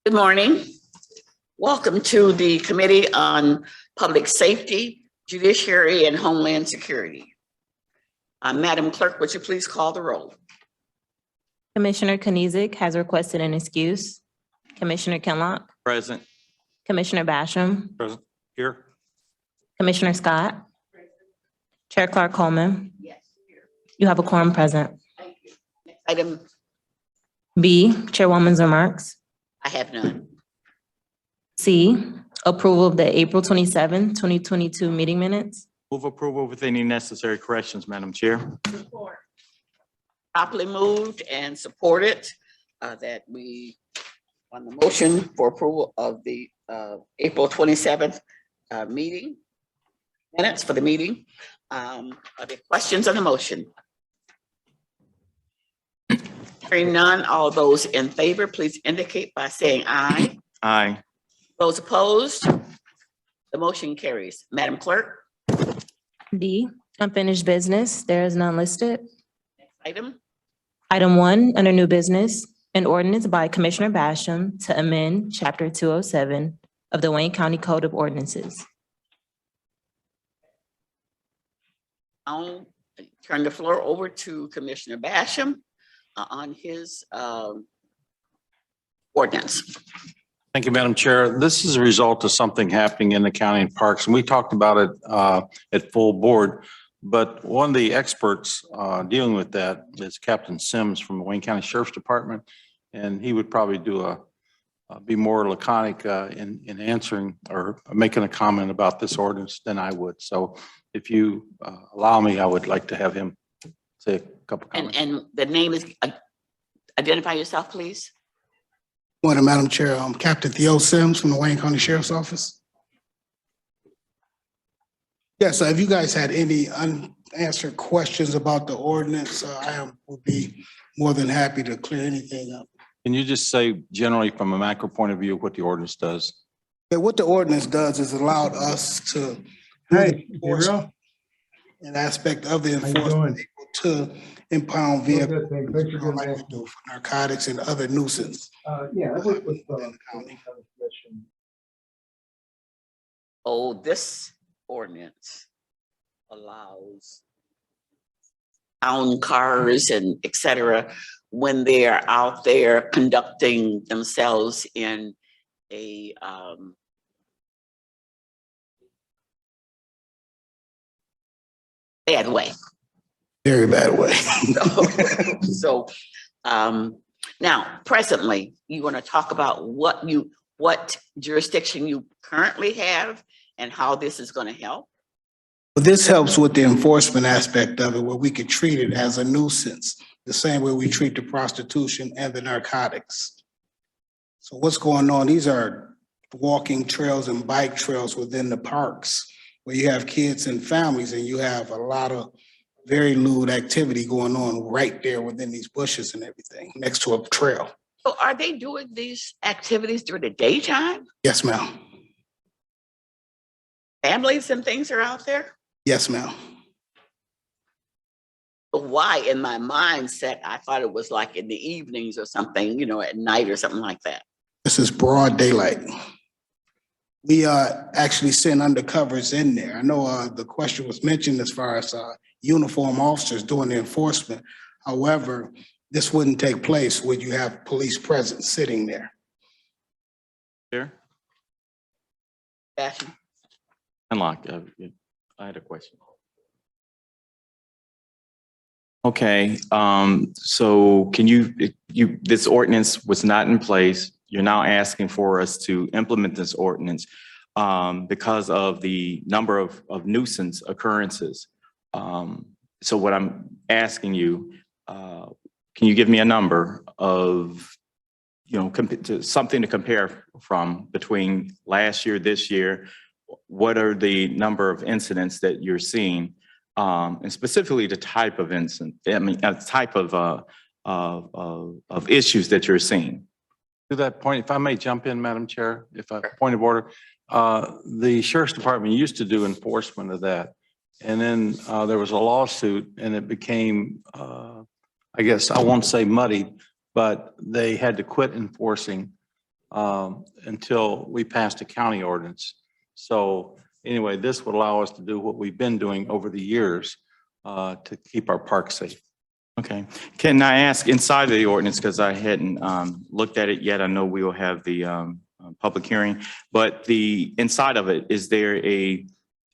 Good morning. Welcome to the Committee on Public Safety, Judiciary, and Homeland Security. Madam Clerk, would you please call the roll? Commissioner Knizik has requested an excuse. Commissioner Kinlock. Present. Commissioner Basham. Present. Here. Commissioner Scott. Chair Clark Coleman. Yes. You have a quorum present. Thank you. Next item, B, Chairwoman's remarks. I have none. C, approval of the April 27, 2022 meeting minutes. Move approval with any necessary corrections, Madam Chair. Support. Properly moved and supported that we on the motion for approval of the April 27th meeting minutes for the meeting. Are there questions on the motion? Hearing none, all those in favor, please indicate by saying aye. Aye. Those opposed, the motion carries. Madam Clerk, D, unfinished business. There is none listed. next item. Item 1, under new business, an ordinance by Commissioner Basham to amend Chapter 207 of the Wayne County Code of Ordinances. I'll turn the floor over to Commissioner Basham on his ordinance. Thank you, Madam Chair. This is a result of something happening in the county and parks, and we talked about it at full board. But one of the experts dealing with that is Captain Sims from the Wayne County Sheriff's Department, and he would probably do be more laconic in answering or making a comment about this ordinance than I would. So if you allow me, I would like to have him say a couple comments. And the name is, identify yourself, please. Morning, Madam Chair. I'm Captain Theo Sims from the Wayne County Sheriff's Office. Yes, if you guys had any unanswered questions about the ordinance, I would be more than happy to clear anything up. Can you just say generally from a macro point of view what the ordinance does? Yeah, what the ordinance does is allowed us to enforce an aspect of the enforcement to impound vehicles like we do for narcotics and other nuisance. Yeah, I work with the county. Oh, this ordinance allows town cars and et cetera, when they're out there conducting themselves in a bad way. Very bad way. So now presently, you want to talk about what jurisdiction you currently have and how this is going to help? But this helps with the enforcement aspect of it, where we could treat it as a nuisance, the same way we treat the prostitution and the narcotics. So what's going on? These are walking trails and bike trails within the parks where you have kids and families, and you have a lot of very lewd activity going on right there within these bushes and everything next to a trail. So are they doing these activities during the daytime? Yes, ma'am. Families and things are out there? Yes, ma'am. But why, in my mindset, I thought it was like in the evenings or something, at night or something like that. This is broad daylight. We actually send undercovers in there. I know the question was mentioned as far as uniform officers doing the enforcement. However, this wouldn't take place when you have police present sitting there. Chair? Fashion. Unlock. I had a question. Okay, so can you, this ordinance was not in place. You're now asking for us to implement this ordinance because of the number of nuisance occurrences. So what I'm asking you, can you give me a number of, something to compare from between last year, this year? What are the number of incidents that you're seeing, and specifically the type of incident? I mean, a type of issues that you're seeing. To that point, if I may jump in, Madam Chair, point of order, the Sheriff's Department used to do enforcement of that, and then there was a lawsuit, and it became, I guess I won't say muddy, but they had to quit enforcing until we passed a county ordinance. So anyway, this would allow us to do what we've been doing over the years to keep our parks safe. Okay. Can I ask inside of the ordinance, because I hadn't looked at it yet, I know we will have the public hearing, but the inside of it, is there a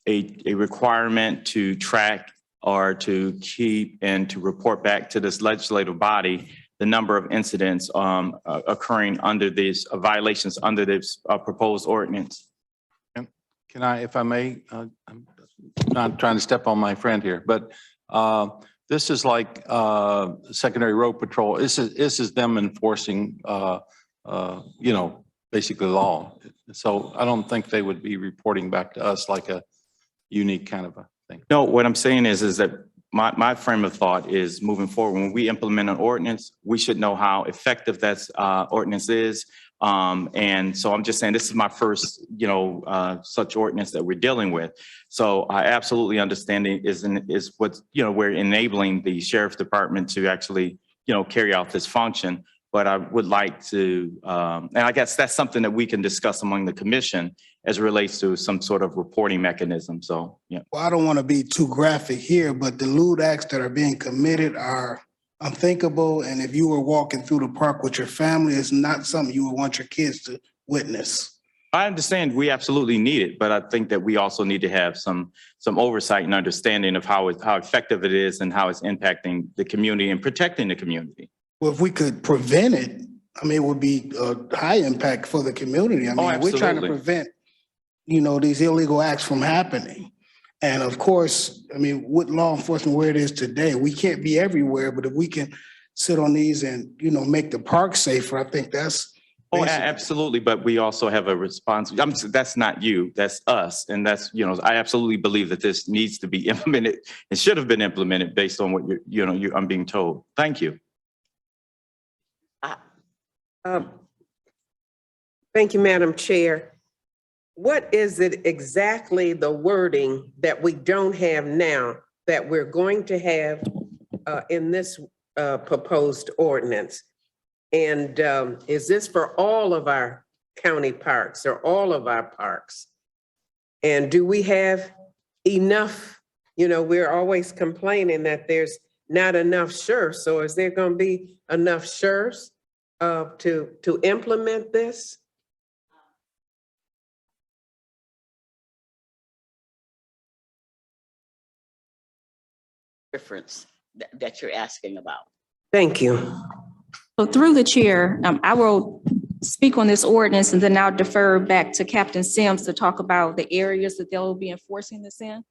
requirement to track or to keep and to report back to this legislative body the number of incidents occurring under these violations under this proposed ordinance? Can I, if I may, I'm not trying to step on my friend here, but this is like secondary road patrol. This is them enforcing, you know, basically law. So I don't think they would be reporting back to us like a unique kind of a thing. No, what I'm saying is that my frame of thought is moving forward, when we implement an ordinance, we should know how effective that ordinance is. And so I'm just saying, this is my first, you know, such ordinance that we're dealing with. So I absolutely understand it is what, you know, we're enabling the sheriff's department to actually, you know, carry out this function. But I would like to, and I guess that's something that we can discuss among the commission as it relates to some sort of reporting mechanism. So, yeah. Well, I don't want to be too graphic here, but the lewd acts that are being committed are unthinkable. And if you were walking through the park with your family, it's not something you would want your kids to witness. I understand we absolutely need it, but I think that we also need to have some oversight and understanding of how effective it is and how it's impacting the community and protecting the community. Well, if we could prevent it, I mean, it would be a high impact for the community. I mean, we're trying to absolutely. prevent, you know, these illegal acts from happening. And of course, I mean, with law enforcement where it is today, we can't be everywhere, but if we can sit on these and, you know, make the park safer, I think that's. Oh, absolutely. But we also have a responsibility. That's not you, that's us. And that's, you know, I absolutely believe that this needs to be implemented. It should have been implemented based on what I'm being told. Thank you. Thank you, Madam Chair. What is it exactly, the wording that we don't have now that we're going to have in this proposed ordinance? And is this for all of our county parks or all of our parks? And do we have enough? You know, we're always complaining that there's not enough sheriffs. So is there going to be enough sheriffs to implement this? Difference that you're asking about. Thank you. So through the chair, I will speak on this ordinance and then I'll defer back to Captain Sims to talk about the areas that they'll be enforcing this in.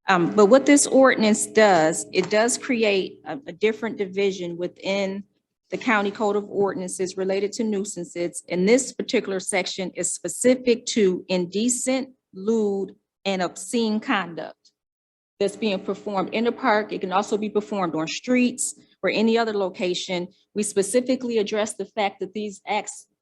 But what this ordinance does, it does create a different division within the county code of ordinances related to nuisances. And this particular section is specific to indecent, lewd, and obscene conduct that's being performed in the park. It can also be performed on streets or any other location. We specifically address the fact that these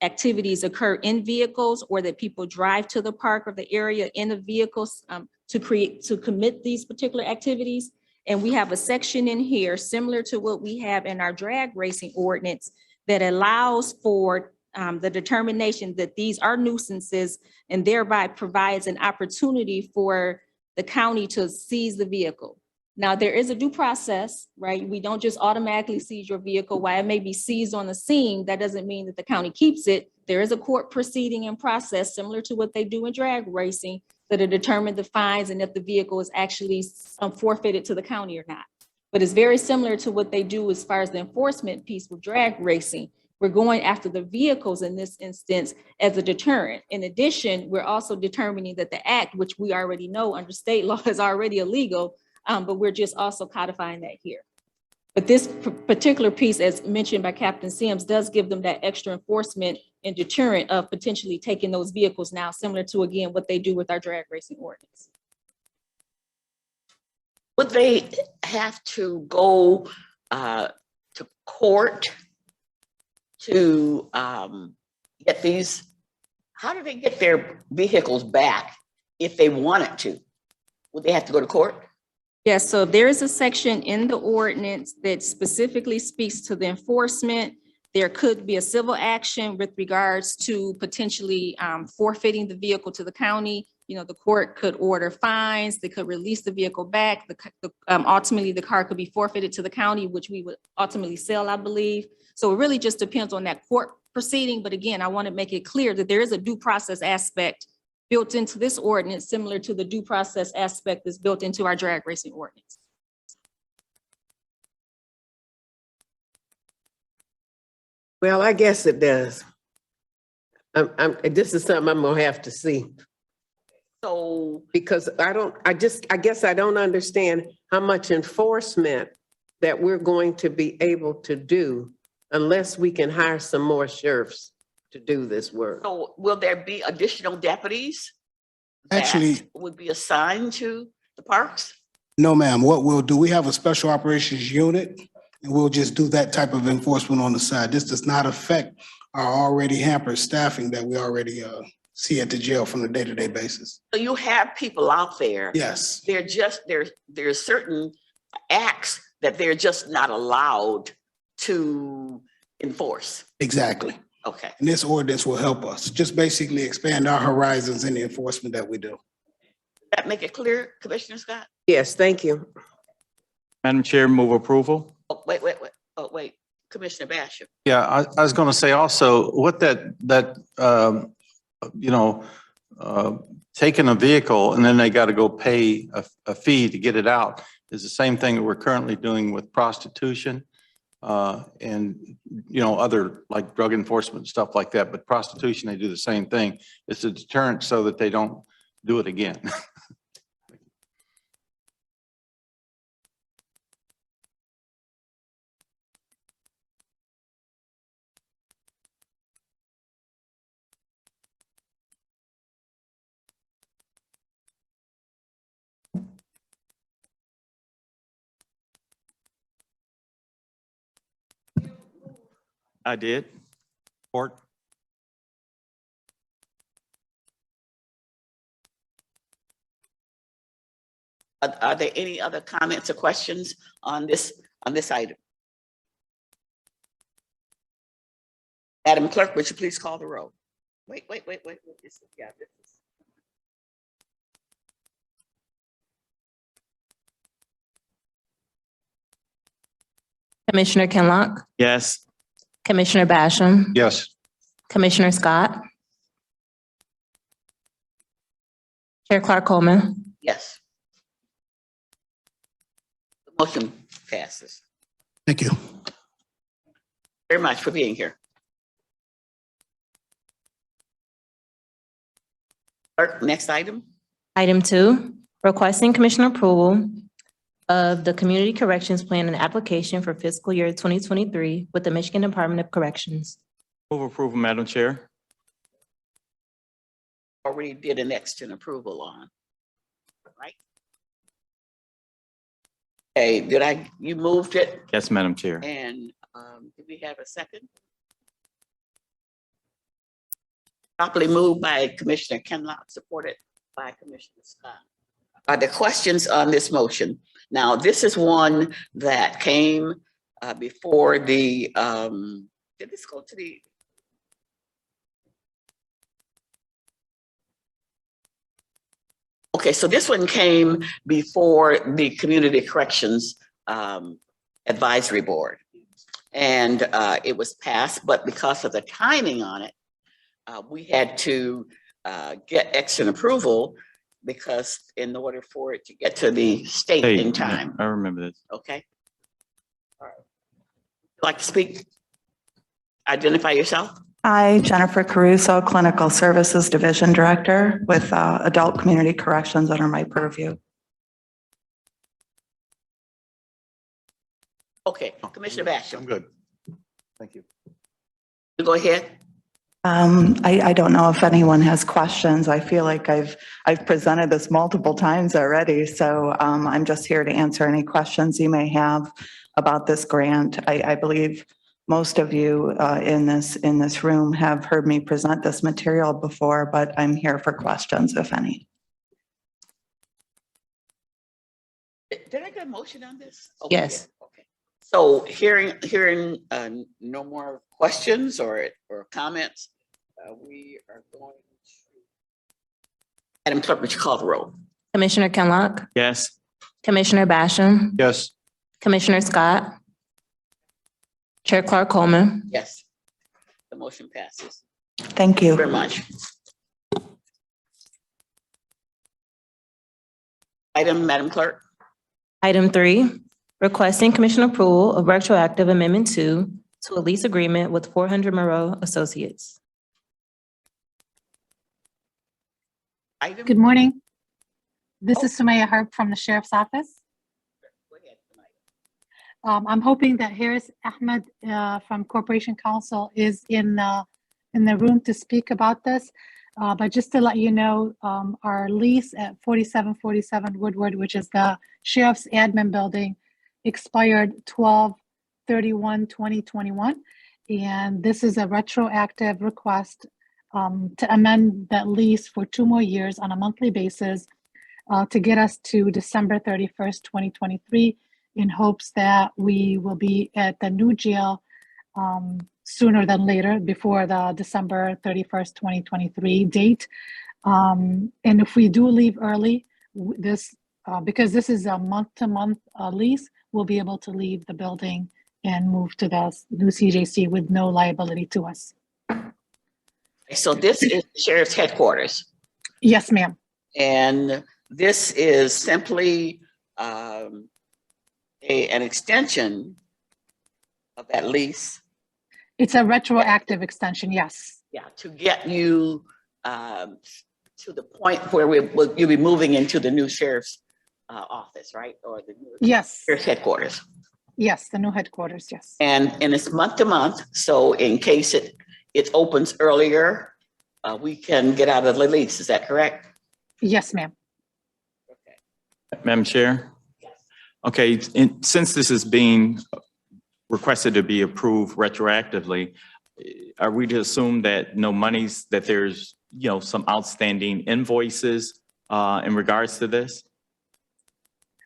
activities occur in vehicles or that people drive to the park or the area in the vehicles to commit these particular activities. And we have a section in here similar to what we have in our drag racing ordinance that allows for the determination that these are nuisances and thereby provides an opportunity for the county to seize the vehicle. Now, there is a due process, right? We don't just automatically seize your vehicle. While it may be seized on the scene, that doesn't mean that the county keeps it. There is a court proceeding and process similar to what they do in drag racing that will determine the fines and if the vehicle is actually forfeited to the county or not. But it's very similar to what they do as far as the enforcement piece with drag racing. We're going after the vehicles in this instance as a deterrent. In addition, we're also determining that the act, which we already know under state law is already illegal, but we're just also codifying that here. But this particular piece, as mentioned by Captain Sims, does give them that extra enforcement and deterrent of potentially taking those vehicles now, similar to, again, what they do with our drag racing ordinance. Would they have to go to court to get these? How do they get their vehicles back if they wanted to? Would they have to go to court? Yes, so there is a section in the ordinance that specifically speaks to the enforcement. There could be a civil action with regards to potentially forfeiting the vehicle to the county. You know, the court could order fines, they could release the vehicle back. Ultimately, the car could be forfeited to the county, which we would ultimately sell, I believe. So it really just depends on that court proceeding. But again, I want to make it clear that there is a due process aspect built into this ordinance, similar to the due process aspect that's built into our drag racing ordinance. Well, I guess it does. This is something I'm gonna have to see, So, because I guess I don't understand how much enforcement that we're going to be able to do unless we can hire some more sheriffs to do this work. so will there be additional deputies? Actually- that would be assigned to the parks? No, ma'am. What we'll do, we have a special operations unit, and we'll just do that type of enforcement on the side. This does not affect our already hampered staffing that we already see at the jail from a day-to-day basis. So you have people out there. Yes, They're just, there's certain acts that they're just not allowed to enforce. exactly. Okay. And this ordinance will help us, just basically expand our horizons in the enforcement that we do. That make it clear, Commissioner Scott? Yes, thank you. Madam Chair, move approval. Oh, wait, Commissioner Basham. Yeah, I was going to say also, what taking a vehicle and then they got to go pay a fee to get it out is the same thing that we're currently doing with prostitution. And, other like drug enforcement, stuff like that. But prostitution, they do the same thing. It's a deterrent so that they don't do it again. I did. Support. Are there any other comments or questions on this item? Madam Clerk, would you please call the roll? Wait. This is. Commissioner Kinlock, Yes. Commissioner Basham, Yes. Commissioner Scott, Chair Clark Coleman. Yes. The motion passes. Thank you. Very much for being here. Clerk, next item. Item 2, requesting commissioner approval of the Community Corrections Plan and application for fiscal year 2023 with the Michigan Department of Corrections. Move approval, Madam Chair. Already did an extra approval on, right? Okay, you moved it, Yes, Madam Chair. and did we have a second? Properly moved by Commissioner Kenlock, supported by Commissioner Scott. Are there questions on this motion? Now, this is one that came before the, did this go to the? Okay, so this one came before the Community Corrections Advisory Board. And it was passed, but because of the timing on it, we had to get extra approval because in order for it to get to the state Hey, in time, I remember this. okay? All right. Like to speak? Identify yourself. Hi, Jennifer Caruso, Clinical Services Division Director with Adult Community Corrections under my purview. Okay, Commissioner Basham, I'm good. Thank you. you go ahead. I don't know if anyone has questions. I feel like I've presented this multiple times already, so I'm just here to answer any questions you may have about this grant. I believe most of you in this room have heard me present this material before, but I'm here for questions if any. Did I get a motion on this? Oh, Yes. yeah, okay. So hearing no more questions or comments, we are going to. Madam Clerk, would you call the roll? Commissioner Kenlock, Yes. Commissioner Basham, Yes. Commissioner Scott, Chair Clark Coleman. Yes. The motion passes. Thank you. Very much. Item, Madam Clerk. Item 3, requesting commission approval of retroactive amendment 2 to a lease agreement with 400 Moreau Associates. Item. Good morning. This is Sumaya Harp from the Sheriff's Office. Go ahead, Mike. I'm hoping that Harris Ahmed from Corporation Counsel is in the room to speak about this. But just to let you know, our lease at 4747 Woodward, which is the Sheriff's Admin Building, expired 12/31/2021. And this is a retroactive request to amend that lease for 2 more years on a monthly basis to get us to December 31st, 2023, in hopes that we will be at the new jail sooner than later, before the December 31st, 2023 date. And if we do leave early, because this is a month-to-month lease, we'll be able to leave the building and move to the new CJC with no liability to us. So this is the Sheriff's headquarters, Yes, ma'am. and this is simply an extension of that lease. It's a retroactive extension, yes. Yeah, to get you to the point where you'll be moving into the new sheriff's office, right? Or the new Yes, sheriff's headquarters. yes, the new headquarters, yes. And it's month to month, so in case it opens earlier, we can get out of the lease. Is that correct? Yes, ma'am. Okay. Madam Chair? Yes. Okay, since this is being requested to be approved retroactively, are we to assume that no monies, that there's, some outstanding invoices in regards to this?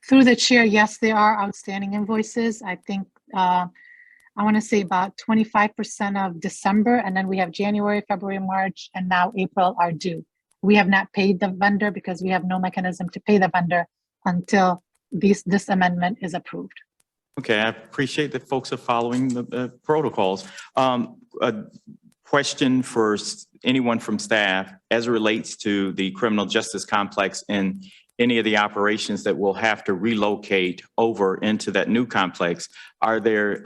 Through the chair, yes, there are outstanding invoices. I think, I want to say about 25% of December, and then we have January, February, March, and now April are due. We have not paid the vendor because we have no mechanism to pay the vendor until this amendment is approved. Okay, I appreciate that folks are following the protocols. A question for anyone from staff as it relates to the criminal justice complex and any of the operations that will have to relocate over into that new complex. Are there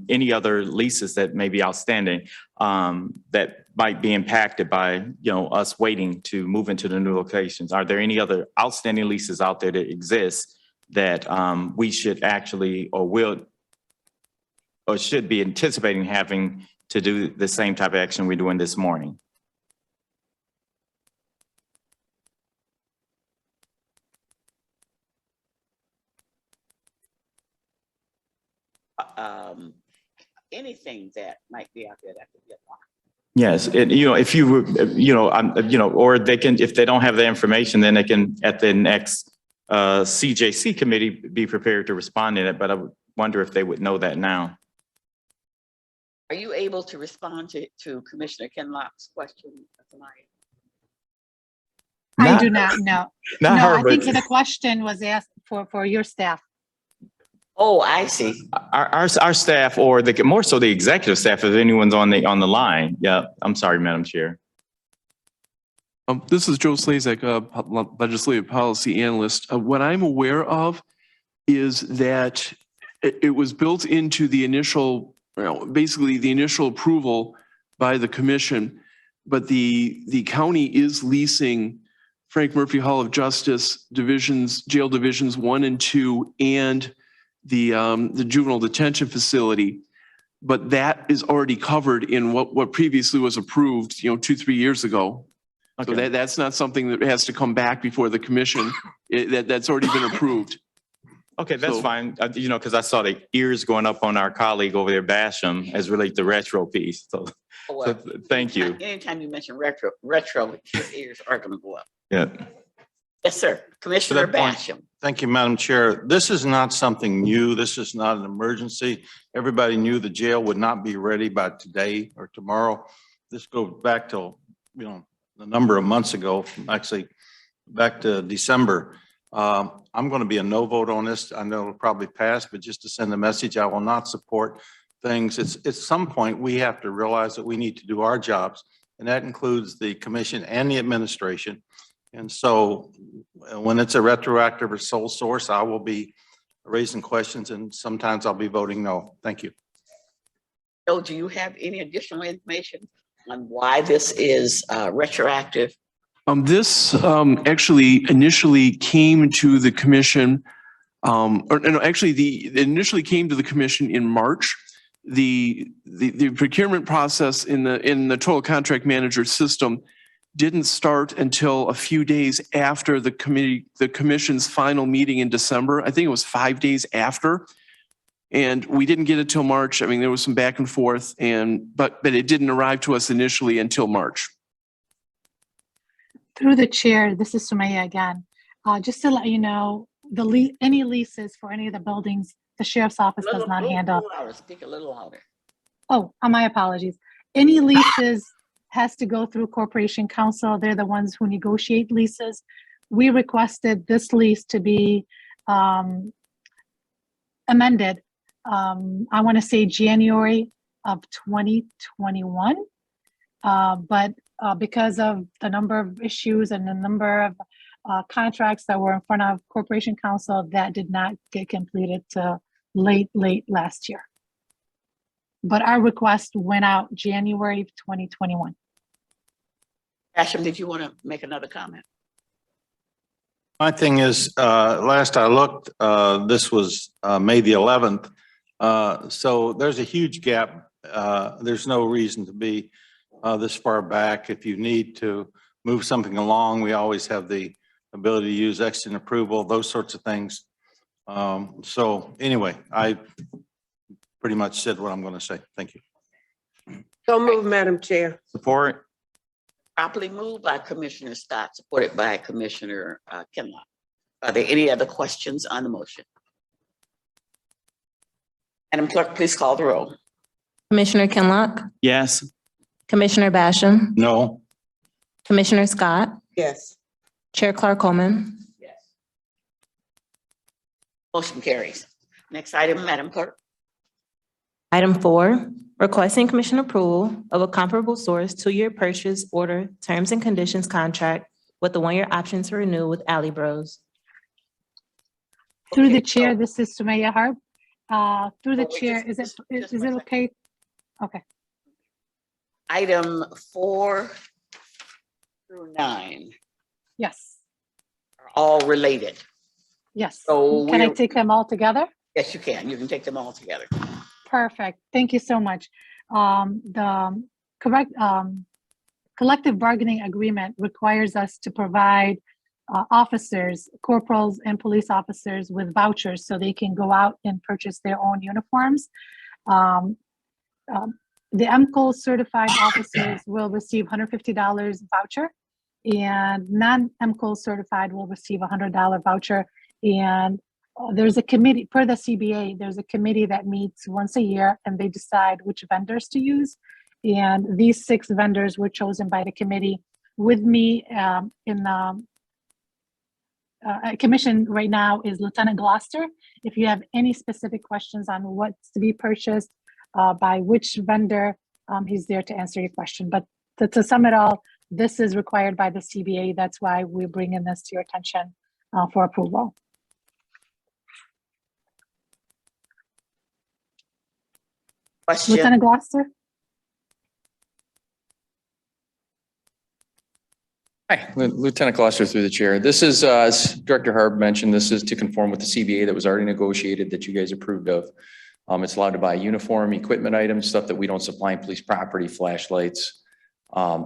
any other leases that may be outstanding that might be impacted by, us waiting to move into the new locations? Are there any other outstanding leases out there that exist that we should actually or should be anticipating having to do the same type of action we're doing this morning? Anything that might be out there that could be applied. Yes, if you were, or they can, if they don't have the information, then they can at the next CJC committee be prepared to respond in it. But I would wonder if they would know that now. Are you able to respond to Commissioner Kenlock's question tonight? I do not know. No, Not her, I think but the question was asked for your staff. Oh, I see. our staff, or more so the executive staff, if anyone's on the line. Yeah, I'm sorry, Madam Chair. This is Joe Slazak, Legislative Policy Analyst. What I'm aware of is that it was built into the initial, basically the initial approval by the commission, but the county is leasing Frank Murphy Hall of Justice divisions, jail divisions 1 and 2, and the juvenile detention facility. But that is already covered in what previously was approved, 2-3 years ago. Okay. So that's not something that has to come back before the commission. That's already been approved. Okay, that's So- fine. Because I saw the ears going up on our colleague over there, Basham, as relates to retro piece. So thank you. Anytime you mention retro, his ears are going to go up. Yeah. Yes, sir. Commissioner To that point, Basham. Thank you, Madam Chair. This is not something new. This is not an emergency. Everybody knew the jail would not be ready by today or tomorrow. This goes back to, a number of months ago, actually back to December. I'm going to be a no vote on this. I know it'll probably pass, but just to send a message, I will not support things. It's at some point we have to realize that we need to do our jobs, and that includes the commission and the administration. And so when it's a retroactive or sole source, I will be raising questions, and sometimes I'll be voting no. Thank you. So do you have any additional information on why this is retroactive? This actually initially came to the commission, it initially came to the commission in March. The procurement process in the total contract manager system didn't start until a few days after the commission's final meeting in December. I think it was 5 days after. And we didn't get it till March. I mean, there was some back and forth, but it didn't arrive to us initially until March. Through the chair, this is Sumaya again. Just to let you know, any leases for any of the buildings, the sheriff's office does not handle. Speak a little louder. Oh, my apologies. Any leases has to go through Corporation Council. They're the ones who negotiate leases. We requested this lease to be amended. I want to say January of 2021. But because of the number of issues and the number of contracts that were in front of Corporation Council, that did not get completed till late last year. But our request went out January of 2021. Basham, did you want to make another comment? My thing is, last I looked, this was May the 11th. So there's a huge gap. There's no reason to be this far back. If you need to move something along, we always have the ability to use extant approval, those sorts of things. So anyway, I pretty much said what I'm going to say. Thank you. So move, Madam Chair. Support. Properly moved by Commissioner Scott, supported by Commissioner Kinlock. Are there any other questions on the motion? Madam Clerk, please call the roll. Commissioner Kinlock, Yes. Commissioner Basham, No. Commissioner Scott, Yes. Chair Clark Coleman. Yes. Motion carries. Next item, Madam Clerk. Item 4, requesting commission approval of a comparable source 2-year purchase order terms and conditions contract with the 1-year option to renew with Alley Bros. Through Okay, the chair, so- this is Sumaya Harb. Through the Oh, wait, chair, just is one it second. okay? Okay. Item 4 through 9 Yes. are all related. Yes. So Can I we're- take them all together? Yes, you can. You can take them all together. Perfect. Thank you so much. The collective bargaining agreement requires us to provide officers, corporals and police officers with vouchers so they can go out and purchase their own uniforms. The MCO certified officers will receive $150 voucher, and non-MCO certified will receive a $100 voucher. And there's a committee, per the CBA, there's a committee that meets once a year and they decide which vendors to use. And these 6 vendors were chosen by the committee. With me in the commission right now is Lieutenant Gloucester. If you have any specific questions on what's to be purchased by which vendor, he's there to answer your question. But to sum it all, this is required by the CBA. That's why we're bringing this to your attention for approval. Question. Lieutenant Gloucester? Hi, Lieutenant Gloucester through the chair. This is, as Director Harb mentioned, this is to conform with the CBA that was already negotiated that you guys approved of. It's allowed to buy uniform, equipment items, stuff that we don't supply in police property, flashlights,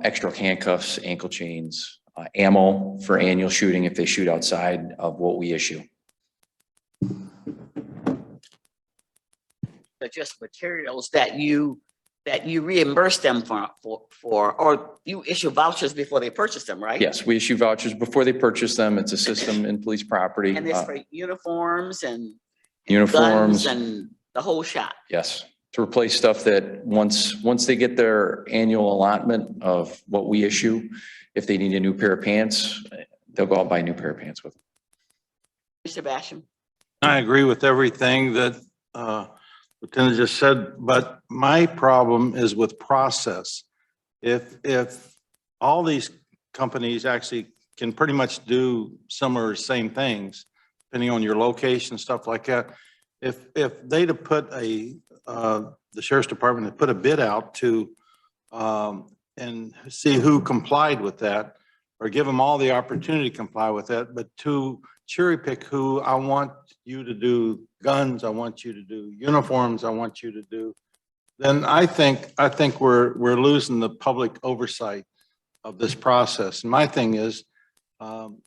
extra handcuffs, ankle chains, ammo for annual shooting if they shoot outside of what we issue. They're just materials that you that you reimburse them or you issue vouchers before they purchase them, right? Yes, we issue vouchers before they purchase them. It's a system in police property. And it's for uniforms and Uniforms. guns and the whole shot. Yes, to replace stuff that once they get their annual allotment of what we issue, if they need a new pair of pants, they'll go out and buy a new pair of pants with them. Mr. Basham? I agree with everything that Lieutenant just said, but my problem is with process. If all these companies actually can pretty much do similar same things, depending on your location, stuff like that, if they'd have put the sheriff's department had put a bid out to and see who complied with that, or give them all the opportunity to comply with that, but to cherry pick who I want you to do guns, I want you to do uniforms, I want you to do, then I think we're losing the public oversight of this process. And my thing is,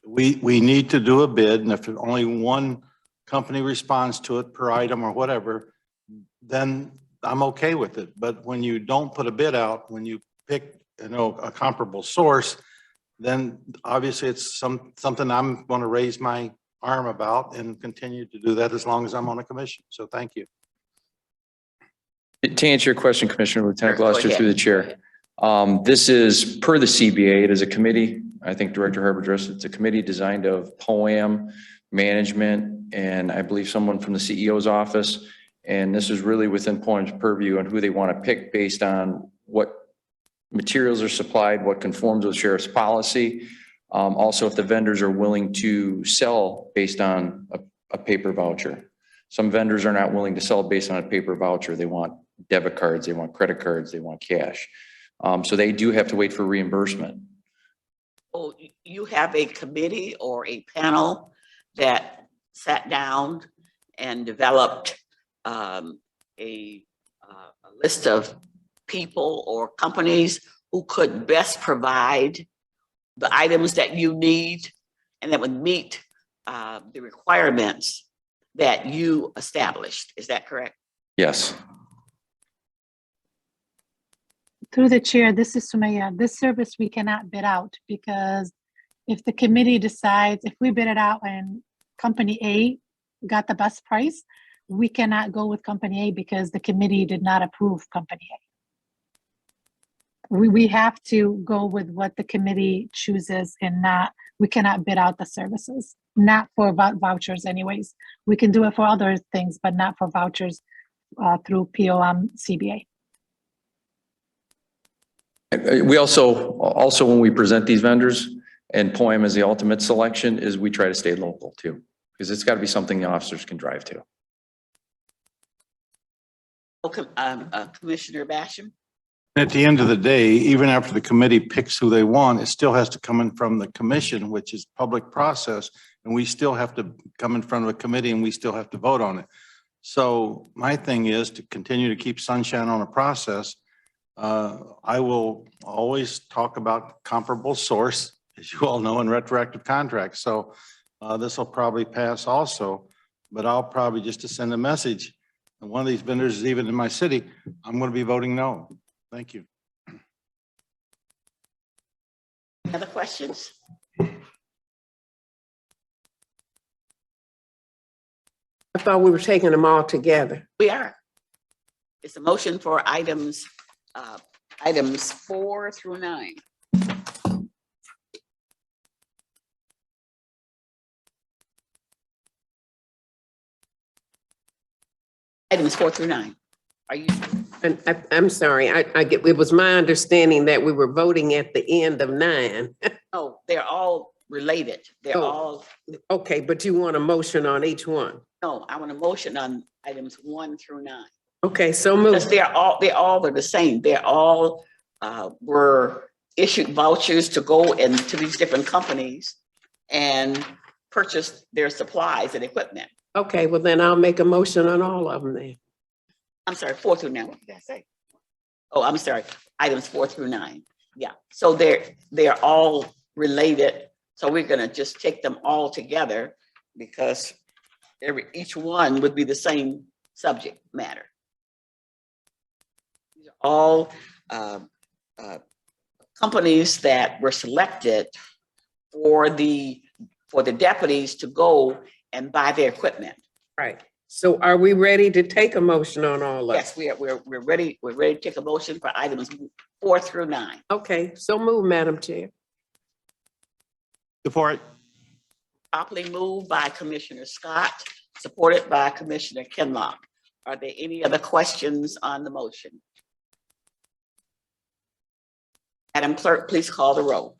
we need to do a bid, and if only one company responds to it per item or whatever, then I'm okay with it. But when you don't put a bid out, when you pick, a comparable source, then obviously it's something I'm going to raise my arm about and continue to do that as long as I'm on a commission. So thank you. To answer your question, Commissioner, Lieutenant Sure, go Gloucester, ahead. through the chair. This is per the CBA. It is a committee. I think Director Herb addressed it. It's a committee designed of POAM, management, and I believe someone from the CEO's office. And this is really within POAM's purview on who they want to pick based on what materials are supplied, what conforms with sheriff's policy. Also, if the vendors are willing to sell based on a paper voucher. Some vendors are not willing to sell based on a paper voucher. They want debit cards, they want credit cards, they want cash. So they do have to wait for reimbursement. Oh, you have a committee or a panel that sat down and developed a list of people or companies who could best provide the items that you need and that would meet the requirements that you established. Is that correct? Yes. Through the chair, this is Sumaya. This service we cannot bid out because if the committee decides, if we bid it out and company A got the best price, we cannot go with company A because the committee did not approve company A. We have to go with what the committee chooses and we cannot bid out the services, not for vouchers anyways. We can do it for other things, but not for vouchers through POM CBA. We also when we present these vendors and POAM as the ultimate selection is we try to stay local too, because it's got to be something the officers can drive to. Okay, Commissioner Basham? At the end of the day, even after the committee picks who they want, it still has to come in from the commission, which is public process. And we still have to come in front of a committee and we still have to vote on it. So my thing is to continue to keep sunshine on a process. I will always talk about comparable source, as you all know, in retroactive contracts. So this will probably pass also, but I'll probably just to send a message. And one of these vendors is even in my city, I'm going to be voting no. Thank you. Any other questions? I thought we were taking them all together. We are. It's a motion for items 4 through 9. Items 4 through 9. Are you? And I'm sorry, it was my understanding that we were voting at the end of 9. No, they're all related. They're all, Okay, but you want a motion on each one? no, I want a motion on items 1 through 9. Okay, so Because move. they all are the same. They're all were issued vouchers to go into these different companies and purchase their supplies and equipment. Okay, well then I'll make a motion on all of them then. I'm sorry, 4 through 9. What did I say? Oh, I'm sorry. Items 4 through 9. Yeah. So they're all related. So we're gonna just take them all together because each one would be the same subject matter. These are all uh, uh, companies that were selected for the deputies to go and buy their equipment. Right. So are we ready to take a motion on all of Yes, we're ready. We're ready to take a motion for items 4 through 9. Okay, so move, Madam Chair. Support. Properly moved by Commissioner Scott, supported by Commissioner Kinlock. Are there any other questions on the motion? Madam Clerk, please call the roll.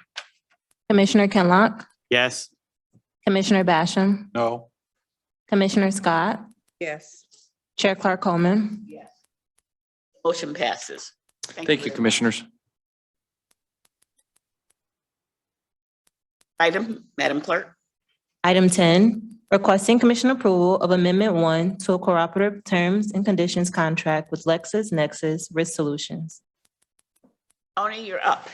Commissioner Kinlock, Yes. Commissioner Basham, No. Commissioner Scott, Yes. Chair Clark Coleman. Yes. Motion passes. Thank you, very much. Commissioners. Item, Madam Clerk. Item 10, requesting commission approval of Amendment 1 to a cooperative terms and conditions contract with LexisNexis Risk Solutions. Tony, you're up.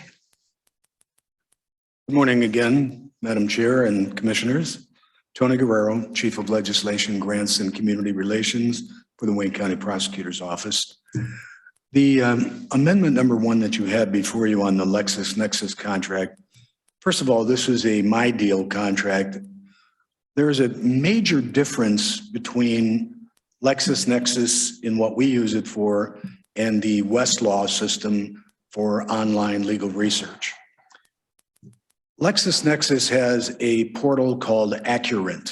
Good morning again, Madam Chair and Commissioners. Tony Guerrero, Chief of Legislation, Grants and Community Relations for the Wayne County Prosecutor's Office. The amendment number 1 that you have before you on the LexisNexis contract, first of all, this is a My Deal contract. There is a major difference between LexisNexis in what we use it for and the Westlaw system for online legal research. LexisNexis has a portal called Accurate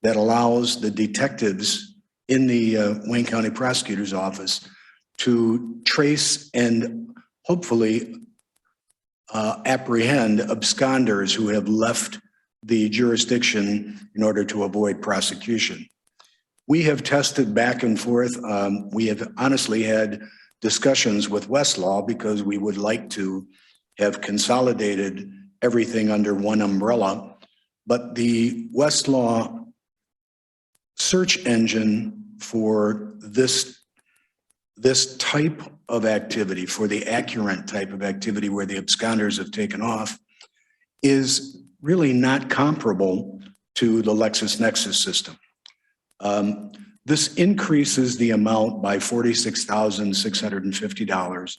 that allows the detectives in the Wayne County Prosecutor's Office to trace and hopefully apprehend absconders who have left the jurisdiction in order to avoid prosecution. We have tested back and forth. We have honestly had discussions with Westlaw because we would like to have consolidated everything under one umbrella. But the Westlaw search engine for this type of activity, for the Accurate type of activity where the absconders have taken off, is really not comparable to the LexisNexis system. This increases the amount by $46,650,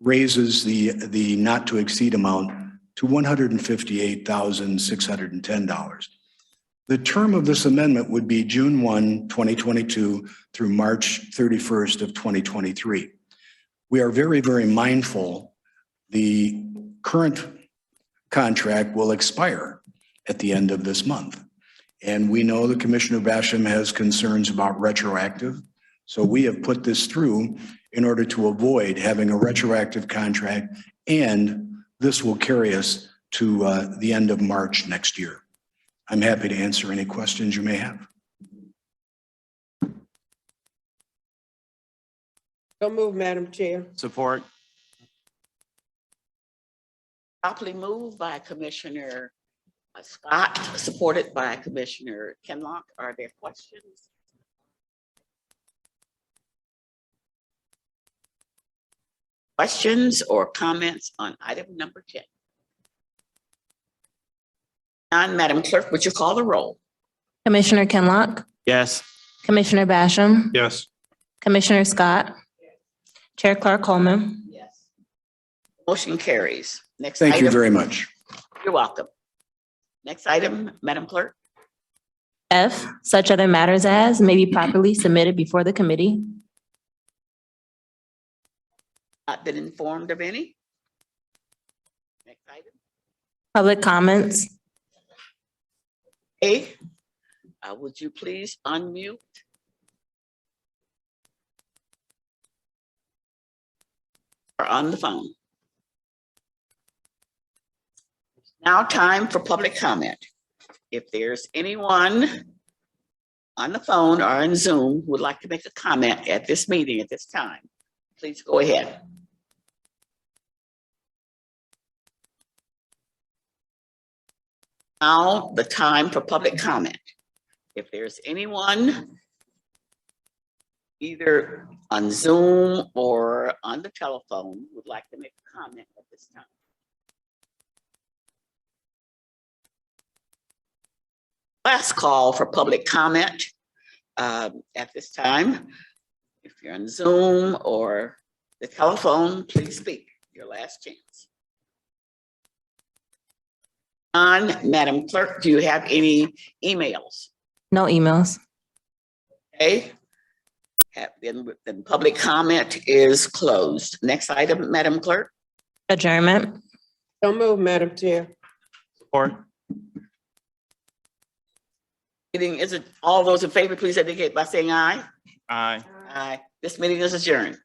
raises the not to exceed amount to $158,610. The term of this amendment would be June 1, 2022 through March 31st of 2023. We are very, very mindful the current contract will expire at the end of this month. And we know that Commissioner Basham has concerns about retroactive. So we have put this through in order to avoid having a retroactive contract, and this will carry us to the end of March next year. I'm happy to answer any questions you may have. So move, Madam Chair. Support. Properly moved by Commissioner Scott, supported by Commissioner Kinlock. Are there questions? Questions or comments on item number 10? None. Madam Clerk, would you call the roll? Commissioner Kinlock, Yes. Commissioner Basham, Yes. Commissioner Scott, Chair Clark Coleman. Yes. Motion carries. Next Thank you item. very much. You're welcome. Next item, Madam Clerk. F, such other matters as may be properly submitted before the committee. Not been informed of any. Next item. Public comments. A, would you please unmute? Or on the phone. It's now time for public comment. If there's anyone on the phone or in Zoom who would like to make a comment at this meeting at this time, please go ahead. Now the time for public comment. If there's anyone either on Zoom or on the telephone who would like to make a comment at this time. Last call for public comment at this time. If you're on Zoom or the telephone, please speak. Your last chance. Madam Clerk, do you have any emails? No emails. Okay. Then public comment is closed. Next item, Madam Clerk. Adjournment. So move, Madam Chair. Support. Meeting is, all those in favor, please indicate by saying aye. Aye. Aye. This meeting is adjourned.